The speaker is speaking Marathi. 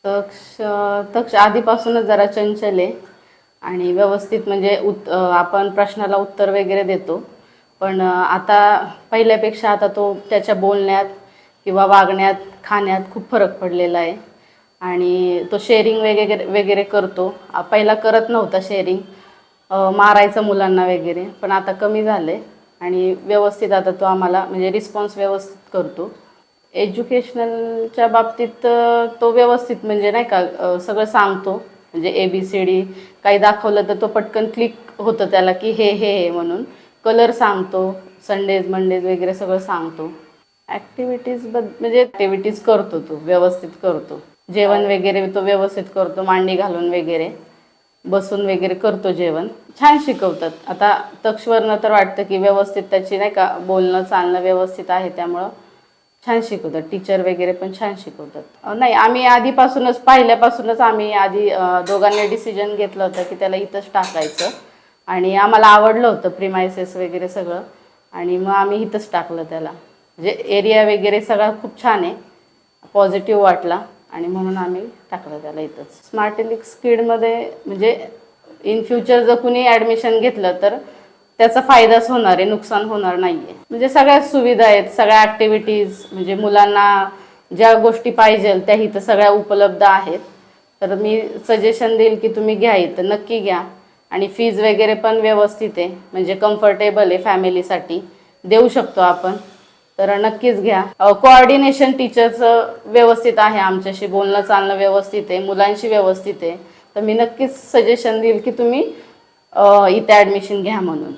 तक्ष तक्ष आधीपासूनच जरा चंचल आहे आणि व्यवस्थित म्हणजे आपण प्रश्नाला उत्तर वगैरे देतो. पण आता पहिल्यापेक्षा आता तो त्याच्या बोलण्यात किंवा वागण्यात, खाण्यात खूप फरक पडलेला आहे आणि तो शेअरिंग वगैरे वगैरे करतो. पहिला करत नव्हता शेअरिंग, मारायचं मुलांना वगैरे, पण आता कमी झालं आहे आणि व्यवस्थित आता तो आम्हाला म्हणजे रिस्पॉन्स व्यवस्थित करतो. एज्युकेशनलच्या बाबतीत तो व्यवस्थित म्हणजे नाही का सगळं सांगतो. म्हणजे ABCD काही दाखवलं तर तो पटकन क्लिक होतं त्याला की हे म्हणून. कलर सांगतो, संडेज मंडेज वगैरे सगळं सांगतो. म्हणजे ॲक्टिव्हिटीज करतो, तो व्यवस्थित करतो. जेवण वगैरे तो व्यवस्थित करतो, मांडी घालून वगैरे बसून वगैरे करतो जेवण. छान शिकवतात. आता तक्षवरनं तर वाटतं की व्यवस्थित त्याची नाही का बोलणं चालणं व्यवस्थित आहे, त्यामुळं छान शिकवतात. टीचर वगैरे पण छान शिकवतात. नाही, आम्ही आधीपासूनच पहिल्यापासूनच आम्ही आधी दोघांनी डिसिजन घेतलं होतं की त्याला इथंच टाकायचं आणि आम्हाला आवडलं होतं प्रिमायसेस वगैरे सगळं आणि मग आम्ही इथंच टाकलं त्याला. म्हणजे एरिया वगैरे सगळा खूप छान आहे, पॉझिटिव्ह वाटला आणि म्हणून आम्ही टाकलं त्याला इथंच. स्मार्ट एलिक्स किडमध्ये म्हणजे इन फ्युचर जर कुणी ॲडमिशन घेतलं तर त्याचा फायदाच होणार आहे, नुकसान होणार नाही आहे. म्हणजे सगळ्याच सुविधा आहेत, सगळ्या ॲक्टिव्हिटीज म्हणजे मुलांना ज्या गोष्टी पाहिजे त्या इथं सगळ्या उपलब्ध आहेत. तर मी सजेशन देईल की तुम्ही घ्या, इथं नक्की घ्या. आणि फीज वगैरे पण व्यवस्थित आहे, म्हणजे कम्फर्टेबल आहे, फॅमिलीसाठी देऊ शकतो आपण. तर नक्कीच घ्या. कोऑर्डिनेशन टीचरचं व्यवस्थित आहे, आमच्याशी बोलणं चालणं व्यवस्थित आहे, मुलांशी व्यवस्थित आहे. तर मी नक्कीच सजेशन देईल की तुम्ही इथे ॲडमिशन घ्या म्हणून.